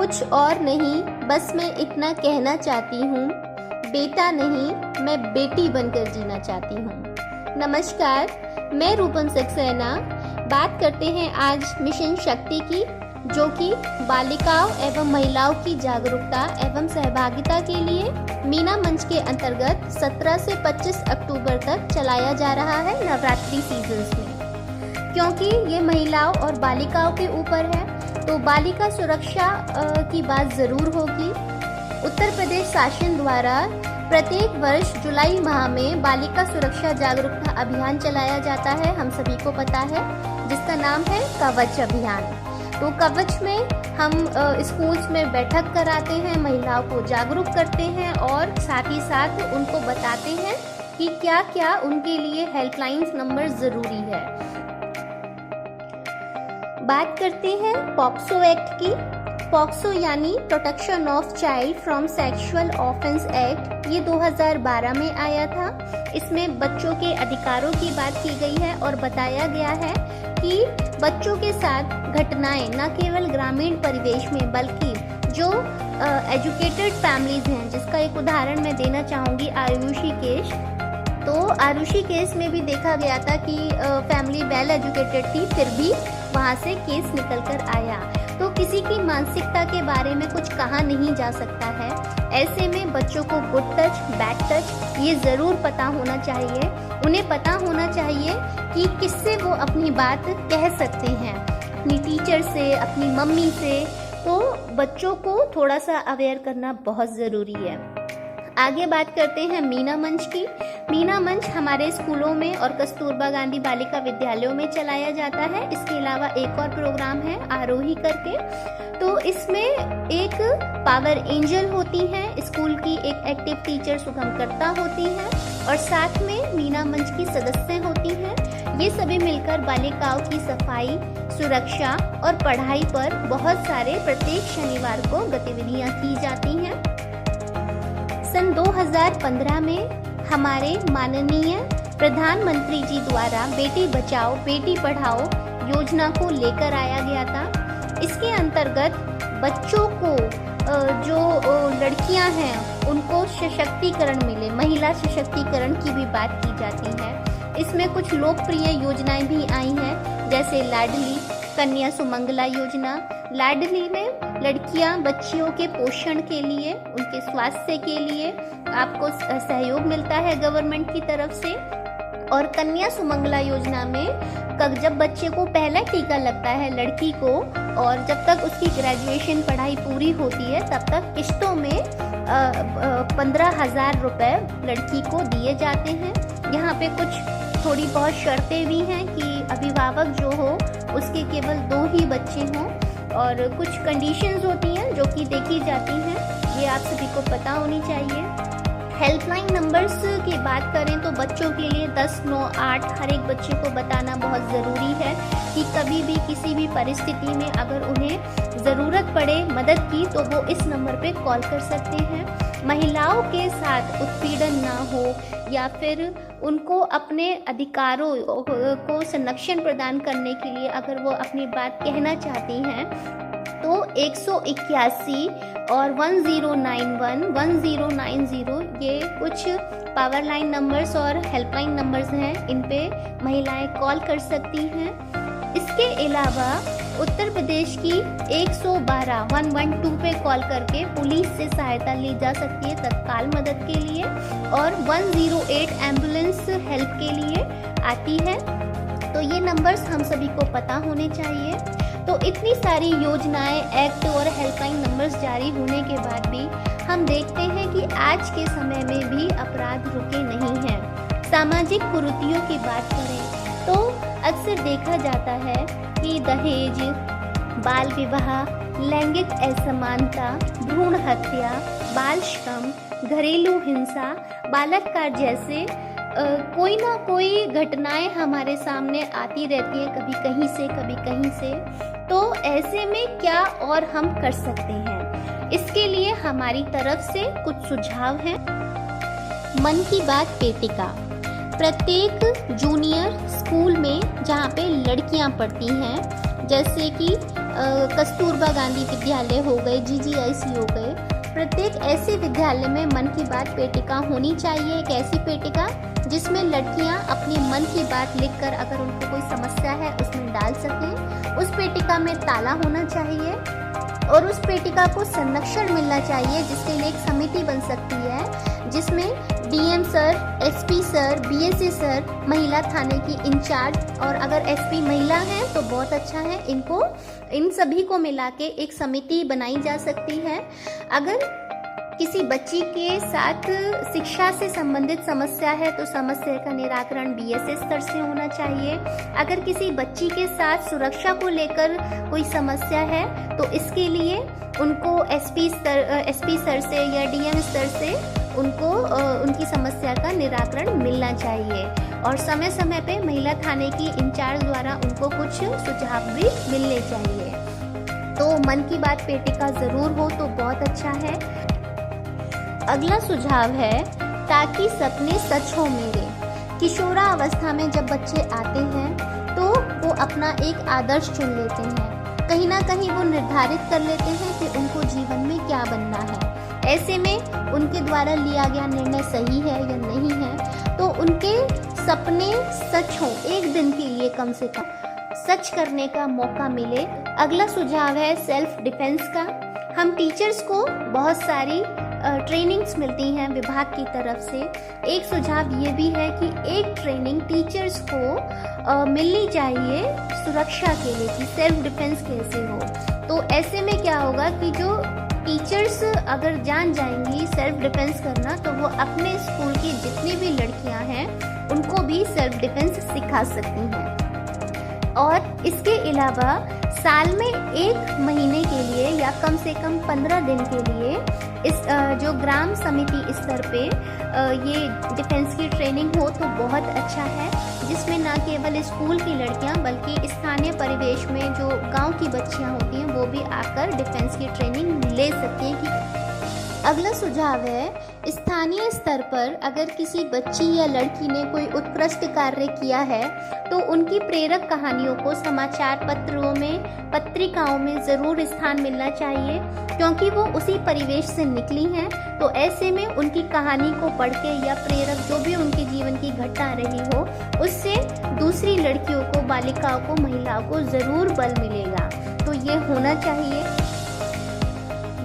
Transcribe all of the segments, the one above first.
कुछ और नहीं, बस मैं इतना कहना चाहती हूँ, बेटा नहीं मैं बेटी बनकर जीना चाहती हूँ। नमस्कार, मैं रूपम सक्सेना बात करते हैं आज मिशन शक्ति की, जो कि बालिकाओं एवं महिलाओं की जागरूकता एवं सहभागिता के लिए मीना मंच के अंतर्गत 17 से 25 अक्टूबर तक चलाया जा रहा है नवरात्रि सीजन्स में। क्योंकि ये महिलाओं और बालिकाओं के ऊपर है, तो बालिका सुरक्षा की बात ज़रूर होगी। उत्तर प्रदेश शासन द्वारा प्रत्येक वर्ष जुलाई माह में बालिका सुरक्षा जागरूकता अभियान चलाया जाता है, हम सभी को पता है, जिसका नाम है कवच अभियान। तो कवच में हम स्कूल्स में बैठक कराते हैं, महिलाओं को जागरूक करते हैं और साथ ही साथ उनको बताते हैं कि क्या क्या उनके लिए हेल्पलाइंस नंबर ज़रूरी है। बात करते हैं पॉक्सो एक्ट की। पॉक्सो यानी protection of child from sexual offence act, ये 2012 में आया था। इसमें बच्चों के अधिकारों की बात की गई है और बताया गया है कि बच्चों के साथ घटनाएं न केवल ग्रामीण परिवेश में बल्कि जो एजुकेटेड फैमिलीज हैं, जिसका एक उदाहरण मैं देना चाहूँगी आरुषि केस। तो आरुषि केस में भी देखा गया था कि फैमिली वेल एजुकेटेड थी, फिर भी वहाँ से केस निकल कर आया। तो किसी की मानसिकता के बारे में कुछ कहा नहीं जा सकता है। ऐसे में बच्चों को गुड टच, बैड टच ये ज़रूर पता होना चाहिए। उन्हें पता होना चाहिए कि किससे वो अपनी बात कह सकते हैं, अपनी टीचर से, अपनी मम्मी से। तो बच्चों को थोड़ा सा अवेयर करना बहुत ज़रूरी है। आगे बात करते हैं मीना मंच की। मीना मंच हमारे स्कूलों में और कस्तूरबा गांधी बालिका विद्यालयों में चलाया जाता है। इसके अलावा एक और प्रोग्राम है आरोही करके। तो इसमें एक पावर एंजल होती है, स्कूल की एक एक्टिव टीचर सुगमकर्ता होती है और साथ में मीना मंच की सदस्य होती हैं। ये सभी मिलकर बालिकाओं की सफाई, सुरक्षा और पढ़ाई पर बहुत सारे प्रत्येक शनिवार को गतिविधियां की जाती हैं। सन 2015 में हमारे माननीय प्रधानमंत्री जी द्वारा बेटी बचाओ बेटी पढ़ाओ योजना को लेकर आया गया था। इसके अंतर्गत बच्चों को जो लड़कियां हैं उनको सशक्तिकरण मिले, महिला सशक्तिकरण की भी बात की जाती है। इसमें कुछ लोकप्रिय योजनाएं भी आई हैं, जैसे लाडली, कन्या सुमंगला योजना। लाडली में लड़कियां बच्चियों के पोषण के लिए, उनके स्वास्थ्य के लिए आपको सहयोग मिलता है गवर्नमेंट की तरफ से। और कन्या सुमंगला योजना में जब बच्चे को पहला टीका लगता है लड़की को, और जब तक उसकी ग्रेजुएशन पढ़ाई पूरी होती है तब तक किस्तों में 15,000 रुपये लड़की को दिए जाते हैं। यहाँ पे कुछ थोड़ी बहुत शर्तें भी हैं कि अभिभावक जो हो उसके केवल 2 ही बच्चे हों, और कुछ कंडीशंस होती हैं जो कि देखी जाती हैं, ये आप सभी को पता होनी चाहिए। हेल्पलाइन नंबर्स की बात करें तो बच्चों के लिए 1098 हर एक बच्चे को बताना बहुत ज़रूरी है कि कभी भी किसी भी परिस्थिति में अगर उन्हें ज़रूरत पड़े मदद की तो वो इस नंबर पे कॉल कर सकते हैं। महिलाओं के साथ उत्पीड़न ना हो या फिर उनको अपने अधिकारों को संरक्षण प्रदान करने के लिए अगर वो अपनी बात कहना चाहती हैं तो 181 और 1091 1090 ये कुछ पावर लाइन नंबर्स और हेल्पलाइन नंबर्स हैं। इन पे महिलाएं कॉल कर सकती हैं। इसके अलावा उत्तर प्रदेश की 112 112 पे कॉल करके पुलिस से सहायता ली जा सकती है तत्काल मदद के लिए, और 108 एम्बुलेंस हेल्प के लिए आती है। तो ये नंबर्स हम सभी को पता होने चाहिए। तो इतनी सारी योजनाएं, एक्ट और हेल्पलाइन नंबर्स जारी होने के बाद भी हम देखते हैं कि आज के समय में भी अपराध रुके नहीं हैं। सामाजिक कुरीतियों की बात करें तो अक्सर देखा जाता है कि दहेज, बाल विवाह, लैंगिक असमानता, भ्रूण हत्या, बाल श्रम, घरेलू हिंसा, बालात्कार जैसे कोई ना कोई घटनाएं हमारे सामने आती रहती हैं, कभी कहीं से कभी कहीं से। तो ऐसे में क्या और हम कर सकते हैं, इसके लिए हमारी तरफ से कुछ सुझाव हैं। मन की बात पेटिका प्रत्येक जूनियर स्कूल में जहाँ पे लड़कियाँ पढ़ती हैं, जैसे कि कस्तूरबा गांधी विद्यालय हो गए, GGIC हो गए, प्रत्येक ऐसे विद्यालय में मन की बात पेटिका होनी चाहिए। एक ऐसी पेटिका जिसमें लड़कियां अपनी मन की बात लिखकर अगर उनको कोई समस्या है उसमें डाल सकें। उस पेटिका में ताला होना चाहिए और उस पेटिका को संरक्षण मिलना चाहिए, जिसके लिए एक समिति बन सकती है जिसमें DM sir, SP sir, BSA sir, महिला थाने की इंचार्ज, और अगर SP महिला हैं तो बहुत अच्छा है, इन सभी को मिला के एक समिति बनाई जा सकती है। अगर किसी बच्ची के साथ शिक्षा से संबंधित समस्या है तो समस्या का निराकरण BSA स्तर से होना चाहिए। अगर किसी बच्ची के साथ सुरक्षा को लेकर कोई समस्या है तो इसके लिए उनको SP सर से या DM स्तर से उनको उनकी समस्या का निराकरण मिलना चाहिए, और समय समय पे महिला थाने की इंचार्ज द्वारा उनको कुछ सुझाव भी मिलने चाहिए। तो मन की बात पेटिका ज़रूर हो तो बहुत अच्छा है। अगला सुझाव है ताकि सपने सच हो मेरे। किशोरावस्था में जब बच्चे आते हैं तो वो अपना एक आदर्श चुन लेते हैं, कहीं ना कहीं वो निर्धारित कर लेते हैं कि उनको जीवन में क्या बनना है। ऐसे में उनके द्वारा लिया गया निर्णय सही है या नहीं है, तो उनके सपने सच हों, एक दिन के लिए कम से कम सच करने का मौका मिले। अगला सुझाव है सेल्फ डिफेंस का। हम टीचर्स को बहुत सारी ट्रेनिंग्स मिलती हैं विभाग की तरफ से। एक सुझाव ये भी है कि एक ट्रेनिंग टीचर्स को मिलनी चाहिए सुरक्षा के लिए कि सेल्फ डिफेंस कैसे हो। तो ऐसे में क्या होगा कि जो टीचर्स अगर जान जाएंगी सेल्फ डिफेंस करना, तो वो अपने स्कूल की जितनी भी लड़कियां हैं उनको भी सेल्फ डिफेंस सिखा सकती हैं। और इसके अलावा साल में 1 महीने के लिए या कम से कम 15 दिन के लिए इस जो ग्राम समिति स्तर पे ये डिफेंस की ट्रेनिंग हो तो बहुत अच्छा है, जिसमें ना केवल स्कूल की लड़कियां बल्कि स्थानीय परिवेश में जो गांव की बच्चियां होती हैं वो भी आकर डिफेंस की ट्रेनिंग ले सकती हैं। अगला सुझाव है स्थानीय स्तर पर अगर किसी बच्ची या लड़की ने कोई उत्कृष्ट कार्य किया है तो उनकी प्रेरक कहानियों को समाचार पत्रों में, पत्रिकाओं में ज़रूर स्थान मिलना चाहिए, क्योंकि वो उसी परिवेश से निकली हैं। तो ऐसे में उनकी कहानी को पढ़ के या प्रेरक जो भी उनके जीवन की घटना रही हो उससे दूसरी लड़कियों को, बालिकाओं को, महिलाओं को ज़रूर बल मिलेगा। तो ये होना चाहिए।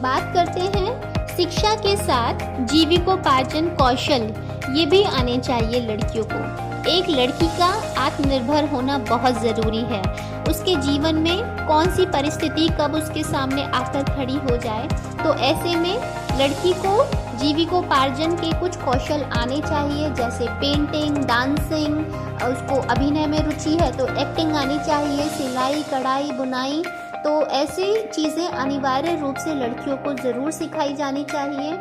बात करते हैं शिक्षा के साथ जीविकोपार्जन कौशल, ये भी आने चाहिए लड़कियों को। एक लड़की का आत्मनिर्भर होना बहुत ज़रूरी है। उसके जीवन में कौन सी परिस्थिति कब उसके सामने आकर खड़ी हो जाए, तो ऐसे में लड़की को जीविकोपार्जन के कुछ कौशल आने चाहिए, जैसे पेंटिंग, डांसिंग, उसको अभिनय में रुचि है तो एक्टिंग आनी चाहिए, सिलाई, कढ़ाई, बुनाई। तो ऐसी चीज़ें अनिवार्य रूप से लड़कियों को ज़रूर सिखाई जानी चाहिए।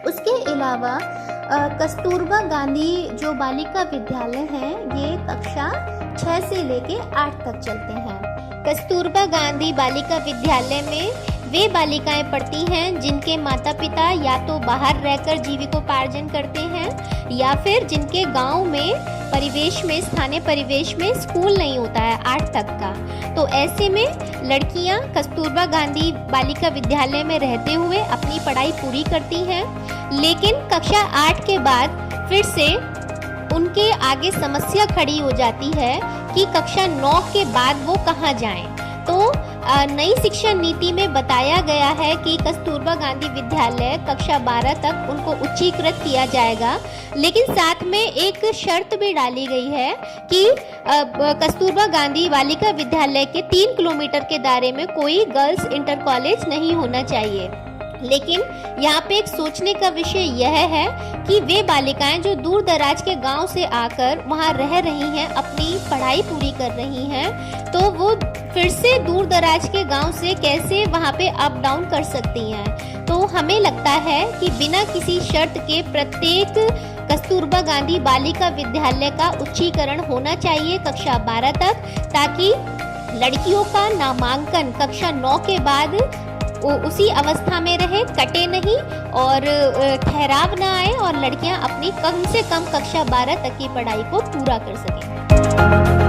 उसके अलावा कस्तूरबा गांधी जो बालिका विद्यालय हैं ये कक्षा 6 से लेके 8 तक चलते हैं। कस्तूरबा गांधी बालिका विद्यालय में वे बालिकाएं पढ़ती हैं जिनके माता पिता या तो बाहर रहकर जीविकोपार्जन करते हैं या फिर जिनके गांव में परिवेश में, स्थानीय परिवेश में स्कूल नहीं होता है 8 तक का। तो ऐसे में लड़कियां कस्तूरबा गांधी बालिका विद्यालय में रहते हुए अपनी पढ़ाई पूरी करती हैं, लेकिन कक्षा 8 के बाद फिर से उनके आगे समस्या खड़ी हो जाती है कि कक्षा 9 के बाद वो कहाँ जाएं। तो नई शिक्षा नीति में बताया गया है कि कस्तूरबा गांधी विद्यालय कक्षा 12 तक उनको उच्चीकृत किया जाएगा, लेकिन साथ में एक शर्त भी डाली गई है कि कस्तूरबा गांधी बालिका विद्यालय के 3 किलोमीटर के दायरे में कोई गर्ल्स इंटर कॉलेज नहीं होना चाहिए। लेकिन यहाँ पे एक सोचने का विषय यह है कि वे बालिकाएं जो दूर दराज के गांव से आकर वहाँ रह रही हैं, अपनी पढ़ाई पूरी कर रही हैं, तो वो फिर से दूर दराज के गांव से कैसे वहाँ पे अप डाउन कर सकती हैं। तो हमें लगता है कि बिना किसी शर्त के प्रत्येक कस्तूरबा गांधी बालिका विद्यालय का उच्चीकरण होना चाहिए कक्षा 12 तक, ताकि लड़कियों का नामांकन कक्षा 9 के बाद वो उसी अवस्था में रहे, कटे नहीं और ठहराव ना आए और लड़कियां अपनी कम से कम कक्षा 12 तक की पढ़ाई को पूरा कर सकें।